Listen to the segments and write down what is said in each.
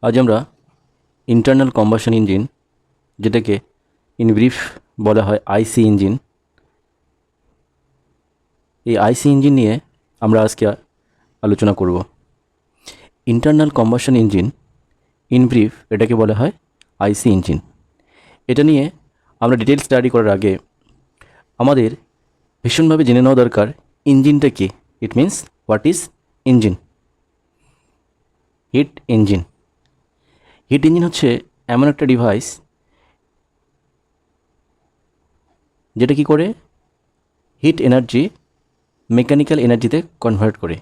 আজ আমরা internal combustion engine, যেটাকে ইন ব্রিফ বলা হয় আইসি ইঞ্জিন, এই আইসি ইঞ্জিন নিয়ে আমরা আজকে আলোচনা করব। Internal combustion engine in brief এটাকে বলা হয় আইসি ইঞ্জিন। এটা নিয়ে আমরা ডিটেল স্টাডি করার আগে আমাদের ভীষণভাবে জেনে নেওয়া দরকার ইঞ্জিনটা কি। It means what is engine. Hit engine হচ্ছে এমন একটা ডিভাইস যেটা কি করে হিট এনার্জি মেকানিক্যাল এনার্জিতে কনভার্ট করে।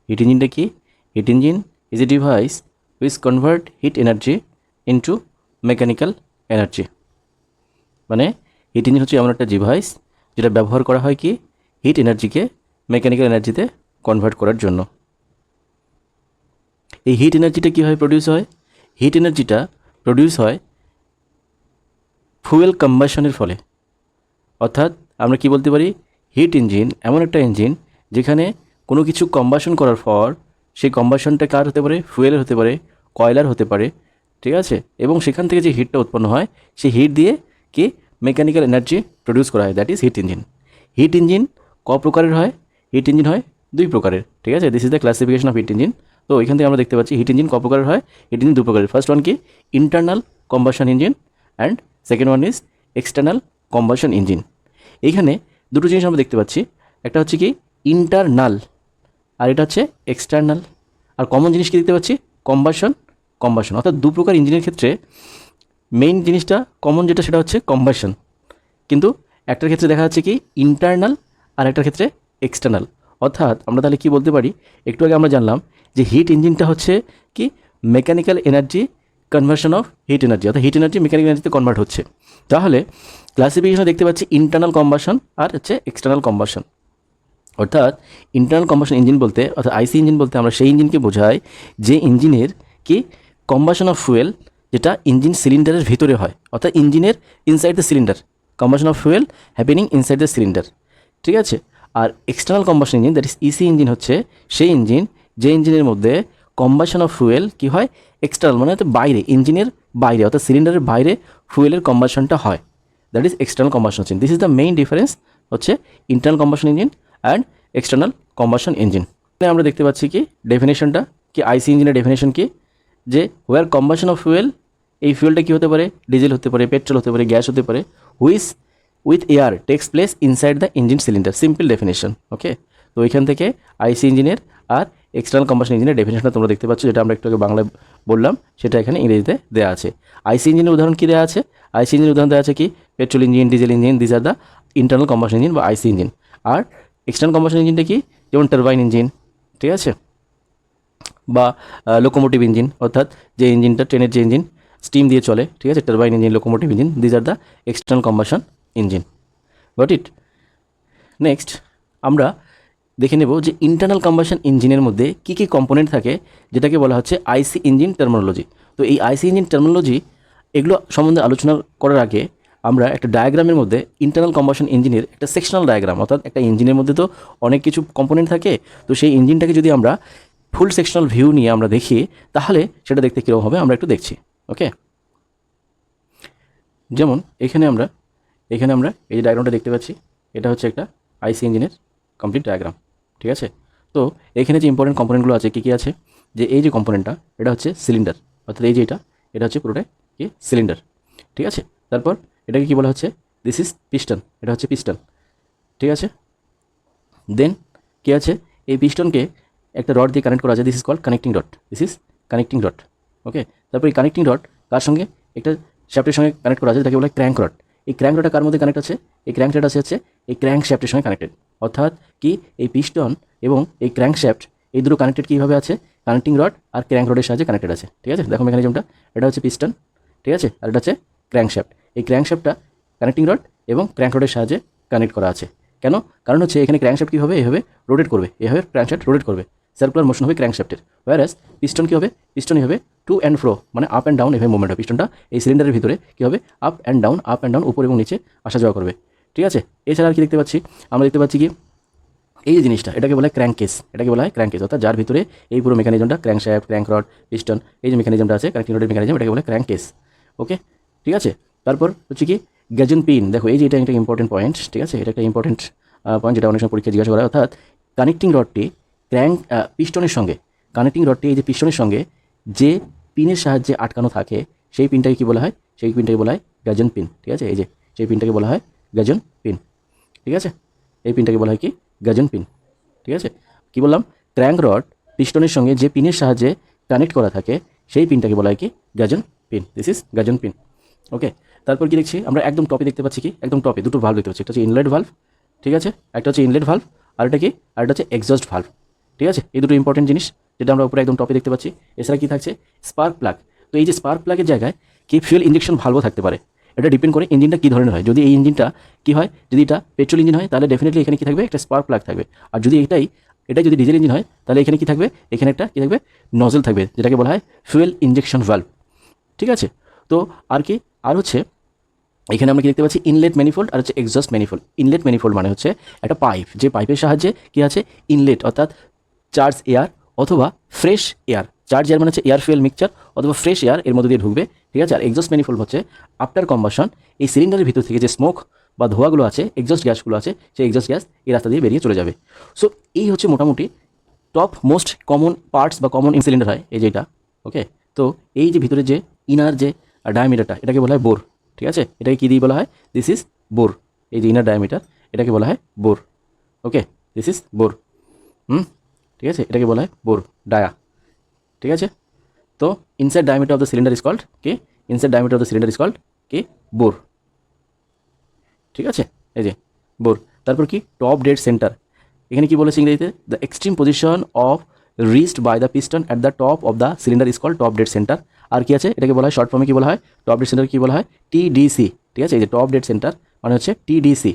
হিট ইঞ্জিনটা কি? Hit engine is a device which convert hit energy into mechanical energy. মানে হিট ইঞ্জিন হচ্ছে এমন একটা ডিভাইস যেটা ব্যবহার করা হয় কি হিট এনার্জিকে মেকানিক্যাল এনার্জিতে কনভার্ট করার জন্য। এই হিট এনার্জিটা কীভাবে প্রডিউস হয়? হিট এনার্জিটা প্রডিউস হয় ফুয়েল কম্বাশনের ফলে। অর্থাৎ আমরা কি বলতে পারি, হিট ইঞ্জিন এমন একটা ইঞ্জিন যেখানে কোনো কিছু কম্বাশন করার পর সেই কম্বাশনটা কার হতে পারে? ফুয়েলের হতে পারে, কয়লার হতে পারে, ঠিক আছে। এবং সেখান থেকে যে হিটটা উৎপন্ন হয় সেই হিট দিয়ে কি মেকানিক্যাল এনার্জি প্রডিউস করা হয়, that is hit engine. Hit engine ক প্রকারের হয়? হিট ইঞ্জিন হয় দুই প্রকারের, ঠিক আছে। This is the classification of heat engine. তো এখান থেকে আমরা দেখতে পাচ্ছি হিট ইঞ্জিন ক প্রকারের হয়। হিট ইঞ্জিন দু প্রকারের। ফার্স্ট ওয়ান কি internal combustion engine and second one is external combustion engine. এইখানে দুটো জিনিস আমরা দেখতে পাচ্ছি, একটা হচ্ছে কি ইন্টারনাল আর এটা হচ্ছে এক্সটার্নাল। আর কমন জিনিস কি দেখতে পাচ্ছি? কম্বাশন। অর্থাৎ দু প্রকার ইঞ্জিনের ক্ষেত্রে মেইন জিনিসটা কমন যেটা সেটা হচ্ছে কম্বাশন, কিন্তু একটার ক্ষেত্রে দেখা যাচ্ছে কি ইন্টারনাল আর একটার ক্ষেত্রে এক্সটার্নাল। অর্থাৎ আমরা তাহলে কি বলতে পারি, একটু আগে আমরা জানলাম যে হিট ইঞ্জিনটা হচ্ছে কি mechanical energy conversion of heat energy, অর্থাৎ হিট এনার্জি মেকানিক্যাল এনার্জিতে কনভার্ট হচ্ছে। তাহলে ক্লাসিফিকেশনে দেখতে পাচ্ছি ইন্টারনাল কম্বাশন আর হচ্ছে এক্সটার্নাল কম্বাশন। অর্থাৎ ইন্টারনাল কম্বাশন ইঞ্জিন বলতে, অর্থাৎ আইসি ইঞ্জিন বলতে আমরা সেই ইঞ্জিনকে বোঝাই যে ইঞ্জিনের কি কম্বাশন অফ ফুয়েল যেটা ইঞ্জিন সিলিন্ডারের ভিতরে হয়, অর্থাৎ ইঞ্জিনের inside the cylinder, combustion of fuel happening inside the cylinder, ঠিক আছে। আর external combustion engine that is EC engine হচ্ছে সেই ইঞ্জিন যে ইঞ্জিনের মধ্যে কম্বাশন অফ ফুয়েল কি হয় এক্সটার্নাল, মানে বাইরে, ইঞ্জিনের বাইরে অর্থাৎ সিলিন্ডারের বাইরে ফুয়েলের কম্বাশনটা হয়, that is external combustion engine. This is the main difference হচ্ছে internal combustion engine and external combustion engine. আমরা দেখতে পাচ্ছি কি ডেফিনেশনটা কি আইসি ইঞ্জিনের ডেফিনেশন কি, যে হোয়ার কম্বাশন অফ ফুয়েল, এই ফুয়েলটা কী হতে পারে? ডিজেল হতে পারে, পেট্রোল হতে পারে, গ্যাস হতে পারে, which with air takes place inside the engine cylinder. Simple definition, okay. তো এখান থেকে আইসি ইঞ্জিনের আর এক্সটার্নাল কম্বাশন ইঞ্জিনের ডেফিনেশনটা তোমরা দেখতে পাচ্ছ, যেটা আমরা একটু আগে বাংলায় বললাম সেটা এখানে ইংরেজিতে দেওয়া আছে। আইসি ইঞ্জিনের উদাহরণ কী দেওয়া আছে? আইসি ইঞ্জিনের উদাহরণ দেওয়া আছে কি petrol engine, diesel engine, this are the internal combustion engine বা আইসি ইঞ্জিন। আর এক্সটার্নাল কম্বাশন ইঞ্জিনটা কি? যেমন টারবাইন ইঞ্জিন, ঠিক আছে, বা লোকোমোটিভ ইঞ্জিন, অর্থাৎ যে ইঞ্জিনটা ট্রেনের যে ইঞ্জিন স্টিম দিয়ে চলে, ঠিক আছে, turbine engine, locomotive engine, this are the external combustion engine. Got it? Next আমরা দেখে নেব যে ইন্টারনাল কম্বাশন ইঞ্জিনের মধ্যে কী কী কম্পোনেন্ট থাকে, যেটাকে বলা হচ্ছে আইসি ইঞ্জিন টার্মিনোলজি। তো এই আইসি ইঞ্জিন টার্মিনোলজি এগুলো সম্বন্ধে আলোচনা করার আগে আমরা একটা ডায়াগ্রামের মধ্যে ইন্টারনাল কম্বাশন ইঞ্জিনের একটা সেকশনাল ডায়াগ্রাম, অর্থাৎ একটা ইঞ্জিনের মধ্যে তো অনেক কিছু কম্পোনেন্ট থাকে, তো সেই ইঞ্জিনটাকে যদি আমরা ফুল সেকশনাল ভিউ নিয়ে আমরা দেখি তাহলে সেটা দেখতে কীরকম হবে আমরা একটু দেখছি, ওকে। যেমন এখানে আমরা এই যে ডায়াগ্রামটা দেখতে পাচ্ছি, এটা হচ্ছে একটা আইসি ইঞ্জিনের কমপ্লিট ডায়াগ্রাম, ঠিক আছে। তো এখানে যে ইম্পর্টেন্ট কম্পোনেন্টগুলো আছে কী কী আছে, যে এই যে কম্পোনেন্টটা এটা হচ্ছে সিলিন্ডার, অর্থাৎ এই যে এটা হচ্ছে পুরোটাই কি সিলিন্ডার, ঠিক আছে। তারপর এটাকে কী বলা হচ্ছে? দিস ইজ পিস্টন, এটা হচ্ছে পিস্টন, ঠিক আছে। দেন কী আছে? এই পিস্টনকে একটা রড দিয়ে কানেক্ট করা আছে, this is called connecting rod, this is connecting rod, okay. তারপর এই কানেক্টিং রড কার সঙ্গে? একটা শ্যাফটের সঙ্গে কানেক্ট করা আছে, তাকে বলা হয় ক্র্যাঙ্ক রড। এই ক্র্যাঙ্ক রডটা কার মধ্যে কানেক্ট আছে? এই ক্র্যাঙ্ক রড হচ্ছে এই ক্র্যাঙ্ক শ্যাফটের সঙ্গে কানেক্টেড, অর্থাৎ কি এই পিস্টন এবং এই ক্র্যাঙ্ক শ্যাফট এই দুটো কানেক্টেড কীভাবে আছে? কানেক্টিং রড আর ক্র্যাঙ্ক রডের সাহায্যে কানেক্টেড আছে, ঠিক আছে। দেখো মেকানিজমটা, এটা হচ্ছে পিস্টন, ঠিক আছে, আর এটা হচ্ছে ক্র্যাঙ্ক শ্যাফট। এই ক্র্যাঙ্ক শ্যাফটটা কানেক্টিং রড এবং ক্র্যাঙ্ক রডের সাহায্যে কানেক্ট করা আছে। কেন? কারণ হচ্ছে এখানে ক্র্যাঙ্ক শ্যাফট কী হবে? এভাবে রোটেট করবে, এভাবে ক্র্যাঙ্ক শ্যাফট রোটেট করবে, সার্কুলার মোশন হবে ক্র্যাঙ্ক শ্যাফটের। ওয়ারাস পিস্টন কী হবে? পিস্টনই হবে টু অ্যান্ড ফ্রো, মানে আপ অ্যান্ড ডাউন এভাবে মুভমেন্ট হবে। পিস্টনটা এই সিলিন্ডারের ভিতরে কী হবে? আপ অ্যান্ড ডাউন উপর এবং নিচে আসা যাওয়া করবে, ঠিক আছে। এছাড়া আর কি দেখতে পাচ্ছি? আমরা দেখতে পাচ্ছি কি এই যে জিনিসটা এটাকে বলা হয় ক্র্যাঙ্কেস, এটাকে বলা হয় ক্র্যাঙ্কেস, অর্থাৎ যার ভিতরে এই পুরো মেকানিজমটা ক্র্যাঙ্কশ্যাফট, ক্র্যাঙ্ক রড, পিস্টন, এই যে মেকানিজমটা আছে কানেক্টিং রডের মেকানিজম, এটাকে বলে ক্র্যাঙ্কেস। ওকে, ঠিক আছে। তারপর হচ্ছে কি গ্যাজেন পিন, দেখো এই যে এটা একটা ইম্পর্টেন্ট পয়েন্ট, ঠিক আছে, এটা একটা ইম্পর্টেন্ট পয়েন্ট যেটা অনেক সময় পরীক্ষা জিজ্ঞাসা করা হয়, অর্থাৎ কানেক্টিং রডটি ক্র্যাঙ্ক পিস্টনের সঙ্গে, কানেক্টিং রডটি এই যে পিস্টনের সঙ্গে যে পিনের সাহায্যে আটকানো থাকে সেই পিনটাকে কী বলা হয়, সেই পিনটাকে বলা হয় গ্যাজেন পিন, ঠিক আছে, এই যে সেই পিনটাকে বলা হয় গ্যাজেন পিন, ঠিক আছে, এই পিনটাকে বলা হয় কি গ্যাজেন পিন, ঠিক আছে। কি বললাম, ক্র্যাঙ্ক রড পিস্টনের সঙ্গে যে পিনের সাহায্যে কানেক্ট করা থাকে সেই পিনটাকে বলা হয় কি গ্যাজেন পিন, দিস ইজ গ্যাজেন পিন। ওকে, তারপর কি দেখছি আমরা একদম টপে দেখতে পাচ্ছি কি, একদম টপে দুটো ভালভ দেখতে পাচ্ছি, একটা হচ্ছে ইনলেট ভালভ, ঠিক আছে, একটা হচ্ছে ইনলেট ভালভ, আর এটা কি, আর এটা হচ্ছে এক্সস্ট ভালভ, ঠিক আছে। এই দুটো ইম্পর্টেন্ট জিনিস যেটা আমরা উপরে একদম টপে দেখতে পাচ্ছি। এছাড়া কি থাকছে, স্পার্ক প্লাগ। তো এই যে স্পার্ক প্লাগের জায়গায় কি ফুয়েল ইঞ্জেকশন ভালভও থাকতে পারে, এটা ডিপেন্ড করে ইঞ্জিনটা কী ধরনের হয়। যদি এই ইঞ্জিনটা কী হয়, যদি এটা পেট্রোল ইঞ্জিন হয় তাহলে ডেফিনেটলি এখানে কী থাকবে, একটা স্পার্ক প্লাগ থাকবে। আর যদি এটাই যদি ডিজেল ইঞ্জিন হয় তাহলে এখানে কী থাকবে, এখানে একটা কী থাকবে, নজল থাকবে, যেটাকে বলা হয় ফুয়েল ইঞ্জেকশন ভালভ, ঠিক আছে। তো আর কি, আর হচ্ছে এখানে আমরা কি দেখতে পাচ্ছি, ইনলেট ম্যানিফোল্ড আর হচ্ছে এক্সস্ট ম্যানিফোল্ড। ইনলেট ম্যানিফোল্ড মানে হচ্ছে একটা পাইপ, যে পাইপের সাহায্যে কি আছে, ইনলেট অর্থাৎ চার্জ এয়ার অথবা ফ্রেশ এয়ার, চার্জ এয়ার মানে হচ্ছে এয়ার ফুয়েল মিক্সচার অথবা ফ্রেশ এয়ার এর মধ্যে দিয়ে ঢুকবে, ঠিক আছে। আর এক্সস্ট ম্যানিফোল্ড হচ্ছে আফটার কম্বাসন এই সিলিন্ডারের ভিতর থেকে যে স্মোক বা ধোঁয়াগুলো আছে, এক্সস্ট গ্যাসগুলো আছে, সেই এক্সস্ট গ্যাস এই রাস্তা দিয়ে বেরিয়ে চলে যাবে। সো এই হচ্ছে মোটামুটি টপ মোস্ট কমন পার্টস বা কমন ইন সিলিন্ডার হয় এই যেটা। ওকে, তো এই যে ভিতরে যে ইনার যে ডায়ামিটারটা, এটাকে বলা হয় বোর, ঠিক আছে, এটাকে কী দিয়ে বলা হয়, দিস ইজ বোর। এই যে ইনার ডায়ামিটার এটাকে বলা হয় bore. Okay, this is bore. ঠিক আছে, এটাকে বলা হয় বোর ডায়া, ঠিক আছে। তো inside diameter of the cylinder is called কি, inside diameter of the cylinder is called কি, বোর, ঠিক আছে, এই যে বোর। তারপর কি টপ ডেড সেন্টার, এখানে কি বলেছে ইংরেজিতে, the extreme position of reached by the piston at the top of the cylinder is called top dead centre. আর কি আছে, এটাকে বলা হয় শর্ট ফর্মে কি বলা হয়, টপ ডেড সেন্টার কি বলা হয়, টিডিসি, ঠিক আছে, এই যে টপ ডেড সেন্টার মানে হচ্ছে টিডিসি।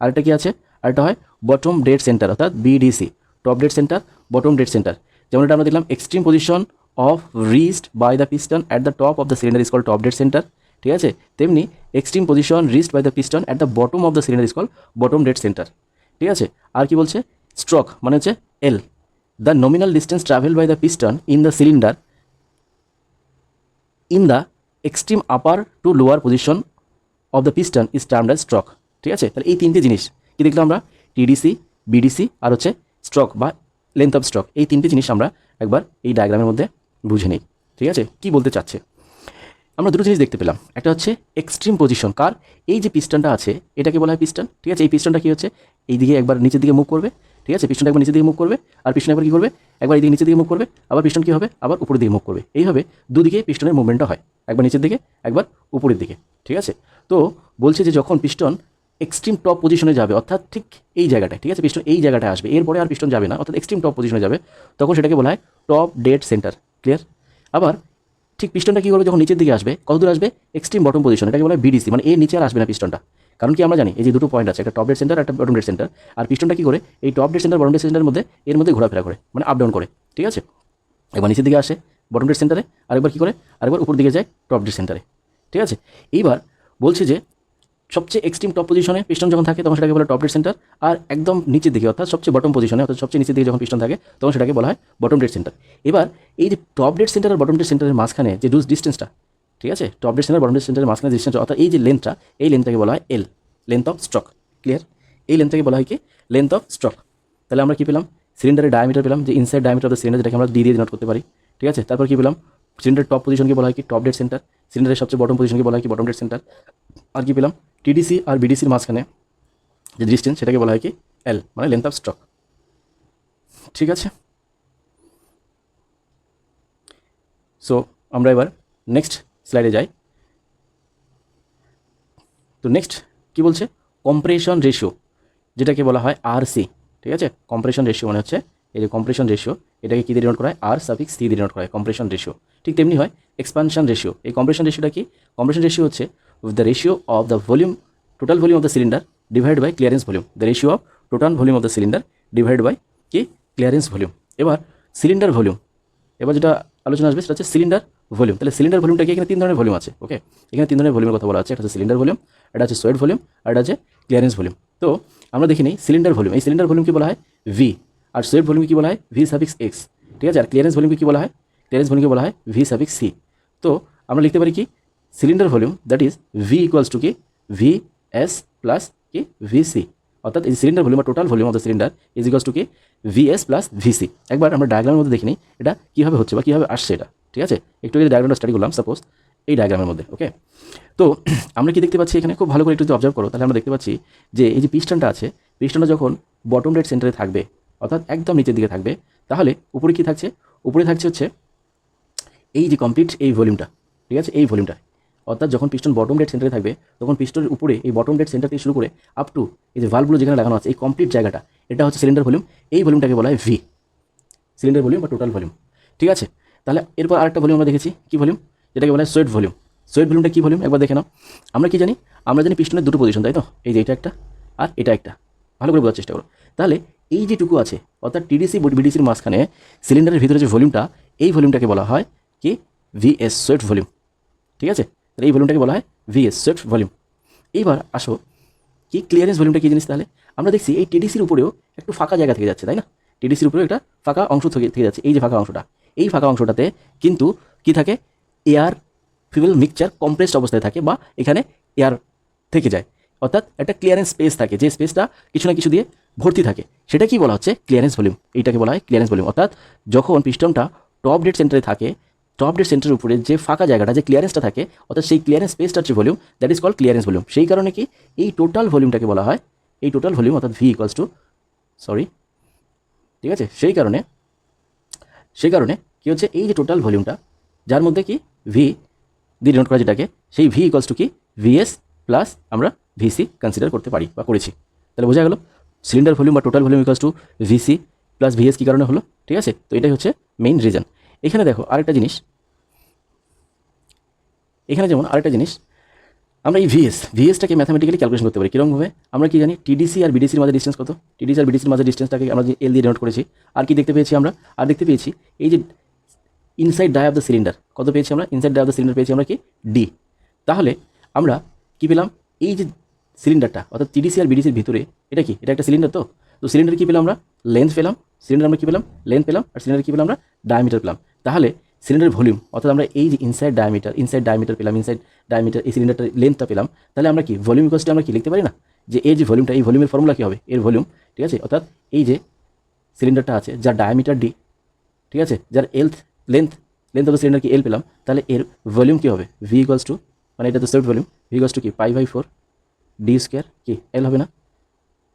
আরেকটা কি আছে, আরেকটা হয় বটম ডেড সেন্টার অর্থাৎ BDC, top dead centre, bottom dead centre. যেমন এটা আমরা দেখলাম extreme position of reached by the piston at the top of the cylinder is called top dead centre, ঠিক আছে। তেমনি extreme position reached by the piston at the bottom of the cylinder is called bottom dead centre, ঠিক আছে। আর কি বলছে, stroke মানে হচ্ছে L, the nominal distance travel by the piston in the cylinder in the extreme upper to lower position of the piston is termed as stroke, ঠিক আছে। তাহলে এই তিনটে জিনিস কি দেখলাম আমরা, টিডিসি, বিডিসি আর হচ্ছে স্ট্রোক বা লেন্থ অফ স্ট্রোক, এই তিনটে জিনিস আমরা একবার এই ডায়াগ্রামের মধ্যে বুঝে নিই, ঠিক আছে, কি বলতে চাচ্ছে। আমরা দুটো জিনিস দেখতে পেলাম, একটা হচ্ছে এক্সট্রিম পজিশন কার, এই যে পিস্টনটা আছে এটাকে বলা হয় পিস্টন, ঠিক আছে। এই পিস্টনটা কি হচ্ছে, এই দিকে একবার নিচের দিকে মুভ করবে, ঠিক আছে, পিস্টনটা একবার নিচের দিকে মুভ করবে, আর পিস্টন একবার কী করবে, একবার এই দিকে নিচের দিকে মুভ করবে, আবার পিস্টন কী হবে, আবার উপরের দিকে মুভ করবে। এইভাবে দুদিকে পিস্টনের মুভমেন্টটা হয়, একবার নিচের দিকে একবার উপরের দিকে, ঠিক আছে। তো বলছে যে যখন পিস্টন এক্সট্রিম টপ পজিশনে যাবে, অর্থাৎ ঠিক এই জায়গাটায়, ঠিক আছে, পিস্টন এই জায়গাটায় আসবে, এরপরে আর পিস্টন যাবে না, অর্থাৎ এক্সট্রিম টপ পজিশনে যাবে, তখন সেটাকে বলা হয় টপ ডেড সেন্টার, ক্লিয়ার। আবার ঠিক পিস্টনটা কী করবে, যখন নিচের দিকে আসবে, কতদূর আসবে, এক্সট্রিম বটম পজিশন, এটাকে বলা হয় বিডিসি, মানে এর নিচে আর আসবে না পিস্টনটা। কারণ কি আমরা জানি এই যে দুটো পয়েন্ট আছে, একটা টপ ডেড সেন্টার একটা বটম ডেড সেন্টার, আর পিস্টনটা কী করে, এই top dead centre bottom dead সেন্টারের মধ্যে এর মধ্যে ঘোরাফেরা করে, মানে আপ ডাউন করে, ঠিক আছে। একবার নিচের দিকে আসে বটম ডেড সেন্টারে, আরেকবার কী করে, আরেকবার উপর দিকে যায় টপ ডেড সেন্টারে, ঠিক আছে। এইবার বলছে যে সবচেয়ে এক্সট্রিম টপ পজিশনে পিস্টন যখন থাকে তখন সেটাকে বলা হয় টপ ডেড সেন্টার, আর একদম নিচের দিকে অর্থাৎ সবচেয়ে বটম পজিশনে অর্থাৎ সবচেয়ে নিচের দিকে যখন পিস্টন থাকে তখন সেটাকে বলা হয় বটম ডেড সেন্টার। এবার এই যে টপ ডেড সেন্টার আর বটম ডেড সেন্টারের মাঝখানে যে ডিস্টেন্সটা, ঠিক আছে, top dead centre bottom dead সেন্টারের মাঝখানে ডিস্টেন্স অর্থাৎ এই যে লেন্থটা, এই লেন্থটাকে বলা হয় এল, লেন্থ অফ স্ট্রোক, ক্লিয়ার। এই লেন্থটাকে বলা হয় কি, লেন্থ অফ স্ট্রোক। তাহলে আমরা কি পেলাম, সিলিন্ডারের ডায়ামিটার পেলাম, যে inside diameter of the cylinder, যেটাকে আমরা ডি দিয়ে ডিনোট করতে পারি, ঠিক আছে। তারপর কি পেলাম, সিলিন্ডার টপ পজিশনকে বলা হয় কি টপ ডেড সেন্টার, সিলিন্ডারের সবচেয়ে বটম পজিশনকে বলা হয় কি বটম ডেড সেন্টার। আর কি পেলাম, টিডিসি আর বিডিসির মাঝখানে যে ডিস্টেন্স সেটাকে বলা হয় কি এল, মানে লেন্থ অফ স্ট্রোক, ঠিক আছে। সো আমরা এবার নেক্সট স্লাইডে যাই। তো নেক্সট কি বলছে, কম্প্রেশন রেশিও, যেটাকে বলা হয় আরসি, ঠিক আছে। কম্প্রেশন রেশিও মানে হচ্ছে এই যে কম্প্রেশন রেশিও, এটাকে কী দিয়ে ডিনোট করা হয়, আর সাফিক্স সি দিয়ে ডিনোট করা হয়, কম্প্রেশন রেশিও। ঠিক তেমনি হয় এক্সপানশন রেশিও। এই কম্প্রেশন রেশিওটা কি, কম্প্রেশন রেশিও হচ্ছে the ratio of the volume, total volume of the cylinder divide by clearance volume, the ratio of total volume of the cylinder divide by কি clearance volume. এবার cylinder volume, এবার যেটা আলোচনা আসবে সেটা হচ্ছে সিলিন্ডার ভলিউম। তাহলে সিলিন্ডার ভলিউমটা কি, এখানে তিন ধরনের ভলিউম আছে, ওকে, এখানে তিন ধরনের ভলিউমের কথা বলা আছে, একটা হচ্ছে সিলিন্ডার ভলিউম, একটা হচ্ছে সোয়েড ভলিউম, আর একটা হচ্ছে ক্লিয়ারেন্স ভলিউম। তো আমরা দেখি নিই সিলিন্ডার ভলিউম। এই সিলিন্ডার ভলিউম কি বলা হয়, ভি, আর সোয়েট ভলিউমকে কী বলা হয় ভি সাফিক্স এক্স, ঠিক আছে। আর ক্লিয়ারেন্স ভলিউমকে কী বলা হয়, ক্লিয়ারেন্স ভলিউমকে বলা হয় ভি সাফিক্স সি। তো আমরা লিখতে পারি কি cylinder volume that is V equals to কি ভি এস প্লাস কি ভি সি, অর্থাৎ এই সিলিন্ডার ভলিউম বা total volume of the cylinder is equals to কি V S plus V C. একবার আমরা ডায়াগ্রামের মধ্যে দেখে নিই এটা কীভাবে হচ্ছে বা কীভাবে আসছে এটা, ঠিক আছে। একটু যদি ডায়াগ্রামটা স্টাডি করলাম সাপোজ এই ডায়াগ্রামের মধ্যে, ওকে। তো আমরা কি দেখতে পাচ্ছি এখানে, খুব ভালো করে একটু যদি অবজার্ভ করো তাহলে আমরা দেখতে পাচ্ছি যে এই যে পিস্টনটা আছে, পিস্টনটা যখন বটম ডেড সেন্টারে থাকবে অর্থাৎ একদম নিচের দিকে থাকবে, তাহলে উপরে কি থাকছে, উপরে থাকছে হচ্ছে এই যে কমপ্লিট এই ভলিউমটা, ঠিক আছে, এই ভলিউমটা। অর্থাৎ যখন পিস্টন বটম ডেড সেন্টারে থাকবে তখন পিস্টনের উপরে এই বটম ডেড সেন্টার থেকে শুরু করে আপ টু এই যে ভালভগুলো যেখানে লাগানো আছে এই কমপ্লিট জায়গাটা, এটা হচ্ছে সিলিন্ডার ভলিউম। এই ভলিউমটাকে বলা হয় ভি, সিলিন্ডার ভলিউম বা টোটাল ভলিউম, ঠিক আছে। তাহলে এরপর আরেকটা ভলিউম আমরা দেখেছি কি ভলিউম, যেটাকে বলা হয় সোয়েট ভলিউম। সোয়েট ভলিউমটা কী ভলিউম একবার দেখে নাও। আমরা কি জানি, আমরা জানি পিস্টনের দুটো পজিশন, তাই তো, এই যে এটা একটা আর এটা একটা, ভালো করে বোঝার চেষ্টা করো। তাহলে এই যেটুকু আছে অর্থাৎ টিডিসি বিডিসির মাঝখানে সিলিন্ডারের ভিতরে যে ভলিউমটা, এই ভলিউমটাকে বলা হয় কি ভিএস সোয়েট ভলিউম, ঠিক আছে। তাহলে এই ভলিউমটাকে বলা হয় ভিএস সোয়েট ভলিউম। এইবার আসো কি ক্লিয়ারেন্স ভলিউমটা কী জিনিস, তাহলে আমরা দেখছি এই টিডিসির উপরেও একটু ফাঁকা জায়গা থেকে যাচ্ছে, তাই না। টিডিসির উপরেও একটা ফাঁকা অংশ থেকে যাচ্ছে, এই যে ফাঁকা অংশটা, এই ফাঁকা অংশটাতে কিন্তু কি থাকে, এয়ার ফিউয়েল মিক্সচার কম্প্রেসড অবস্থায় থাকে বা এখানে এয়ার থেকে যায়, অর্থাৎ একটা ক্লিয়ারেন্স স্পেস থাকে, যে স্পেসটা কিছু না কিছু দিয়ে ভর্তি থাকে, সেটা কি বলা হচ্ছে ক্লিয়ারেন্স ভলিউম। এইটাকে বলা হয় ক্লিয়ারেন্স ভলিউম। অর্থাৎ যখন পিস্টনটা টপ ডেড সেন্টারে থাকে, টপ ডেড সেন্টারের উপরে যে ফাঁকা জায়গাটা, যে ক্লিয়ারেন্সটা থাকে, অর্থাৎ সেই ক্লিয়ারেন্স স্পেসটার যে volume that is called clearance volume. সেই কারণে কি এই টোটাল ভলিউমটাকে বলা হয়, এই টোটাল ভলিউম অর্থাৎ ভি ইকুয়ালস টু ঠিক আছে। সেই কারণে কি হচ্ছে, এই যে টোটাল ভলিউমটা যার মধ্যে কি ভি দিয়ে ডিনোট করা যেটাকে, সেই ভি ইকুয়ালস টু কি ভিএস প্লাস আমরা ভিসি কনসিডার করতে পারি বা করেছি। তাহলে বোঝা গেল সিলিন্ডার ভলিউম বা total volume equals to VC plus VS কী কারণে হলো, ঠিক আছে। তো এটাই হচ্ছে মেইন রিজন। এখানে দেখো আরেকটা জিনিস, এখানে যেমন আরেকটা জিনিস, আমরা এই ভিএসটাকে ম্যাথামেটিক্যালি ক্যালকুলেশন করতে পারি কীরকমভাবে। আমরা কি জানি টিডিসি আর বিডিসির মাঝে ডিস্টেন্স কত, টিডিসি আর বিডিসির মাঝে ডিস্টেন্সটাকে আমরা যে এল দিয়ে ডিনোট করেছি। আর কি দেখতে পেয়েছি আমরা, আর দেখতে পেয়েছি এই যে inside dia of the cylinder, কত পেয়েছি আমরা, inside dia of the cylinder পেয়েছি আমরা কি ডি। তাহলে আমরা কি পেলাম, এই যে সিলিন্ডারটা অর্থাৎ টিডিসি আর বিডিসির ভিতরে এটা কি, এটা একটা সিলিন্ডার। তো সিলিন্ডার কী পেলাম আমরা, লেন্থ পেলাম, সিলিন্ডার আমরা কী পেলাম, লেন্থ পেলাম, আর সিলিন্ডার কী পেলাম আমরা, ডায়ামিটার পেলাম। তাহলে সিলিন্ডারের ভলিউম অর্থাৎ আমরা এই যে ইনসাইড ডায়ামিটার পেলাম, ইনসাইড ডায়ামিটার এই সিলিন্ডারটার লেন্থটা পেলাম। তাহলে আমরা কি ভলিউম ইকুয়ালস টু আমরা কি লিখতে পারি না, যে এই যে ভলিউমটা, এই ভলিউমের ফর্মুলা কী হবে, এর ভলিউম, ঠিক আছে। অর্থাৎ এই যে সিলিন্ডারটা আছে যার ডায়ামিটার ডি, ঠিক আছে, যার লেন্থ অফ দ্য সিলিন্ডার কি এল পেলাম, তাহলে এর ভলিউম কী হবে ভি ইকুয়ালস টু, মানে এটা তো sweat volume, V equals to কি π/4 ডি স্কোয়ার কি এল হবে না,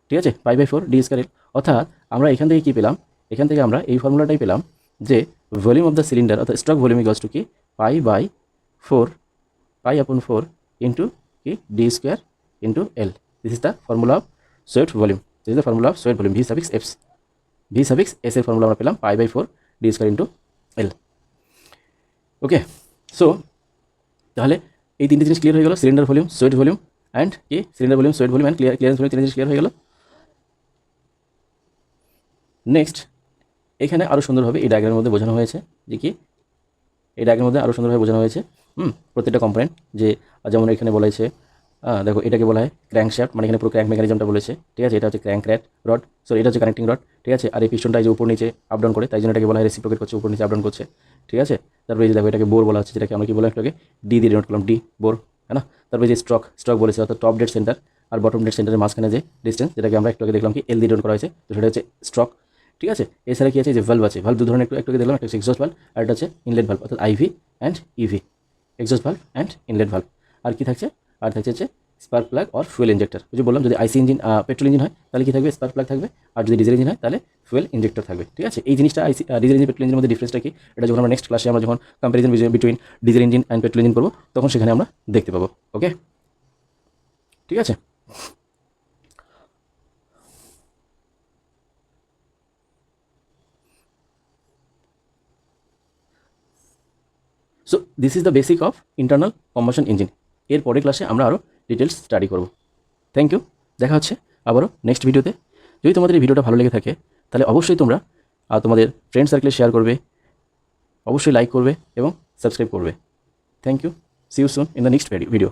ঠিক আছে, π/4 ডি স্কোয়ার এল। অর্থাৎ আমরা এখান থেকে কী পেলাম, এখান থেকে আমরা এই ফর্মুলাটাই পেলাম যে ভলিউম অফ দ্য সিলিন্ডার অর্থাৎ স্ট্রোক ভলিউম ইকুয়ালস টু কি π/4 ইন্টু কি D square into L. This is the formula of swept volume, this is the formula of swept volume V suffix S এর ফর্মুলা আমরা পেলাম π/4 D square into L. Okay, so তাহলে এই তিনটে জিনিস clear হয়ে গেল, cylinder volume, swept volume and কি cylinder volume, swept volume and clearance volume, তিনটে জিনিস ক্লিয়ার হয়ে গেল। নেক্সট এখানে আরও সুন্দরভাবে এই ডায়াগ্রামের মধ্যে বোঝানো হয়েছে যে কি, এই ডায়াগ্রামের মধ্যে আরও সুন্দরভাবে বোঝানো হয়েছে প্রত্যেকটা কম্পোনেন্ট, যে যেমন এখানে বলেছে দেখো এটাকে বলা হয় ক্র্যাঙ্ক শ্যাফট, মানে এখানে পুরো ক্র্যাঙ্ক মেকানিজমটা বলেছে, ঠিক আছে। এটা হচ্ছে ক্র্যাঙ্ক রড, সরি এটা হচ্ছে কানেক্টিং রড, ঠিক আছে। আর এই পিস্টনটা যে উপর নিচে আপ ডাউন করে, তাই জন্য এটাকে বলা হয় রেসিপ্রোকেট করছে, উপর নিচে আপ ডাউন করছে, ঠিক আছে। তারপরে এই যে দেখো এটাকে বোর বলা হচ্ছে, যেটাকে আমরা কি বললাম একটাকে ডি দিয়ে ডিনোট করলাম, ডি বোর, হ্যাঁ না। তারপরে যে স্ট্রক বলেছে অর্থাৎ টপ ডেড সেন্টার আর বটম ডেড সেন্টারের মাঝখানে যে ডিস্টেন্স, যেটাকে আমরা একটু দেখলাম কি এল দিয়ে ডিনোট করা হয়েছে, তো সেটা হচ্ছে স্ট্রক, ঠিক আছে। এছাড়া কি আছে, যে ভালভ আছে, ভালভ দু ধরনের একটু দেখলাম, একটা হচ্ছে এক্সস্ট ভালভ আর একটা হচ্ছে ইনলেট ভালভ, অর্থাৎ IV and EV, exhaust valve and inlet valve. আর কি থাকছে, আর থাকছে হচ্ছে spark plug or fuel injector. যে বললাম যদি আইসি ইঞ্জিন পেট্রোল ইঞ্জিন হয় তাহলে কি থাকবে, স্পার্ক প্লাগ থাকবে, আর যদি ডিজেল ইঞ্জিন হয় তাহলে ফুয়েল ইঞ্জেক্টর থাকবে, ঠিক আছে। এই জিনিসটা ডিজেল ইঞ্জিন পেট্রোল ইঞ্জিনের মধ্যে ডিফারেন্সটা কি, এটা যখন আমরা নেক্সট ক্লাসে আমরা যখন comparison between diesel engine and petrol engine করবো তখন সেখানে আমরা দেখতে পাবো, ওকে, ঠিক আছে। So this is the basic of internal combustion engine. এর পরের ক্লাসে আমরা আরও ডিটেলস স্টাডি করব। থ্যাংক ইউ, দেখা হচ্ছে আবারও নেক্সট ভিডিওতে। যদি তোমাদের এই ভিডিওটা ভালো লেগে থাকে তাহলে অবশ্যই তোমরা তোমাদের ফ্রেন্ড সার্কেলে শেয়ার করবে, অবশ্যই লাইক করবে এবং সাবস্ক্রাইব করবে। Thank you, see you soon in the next video.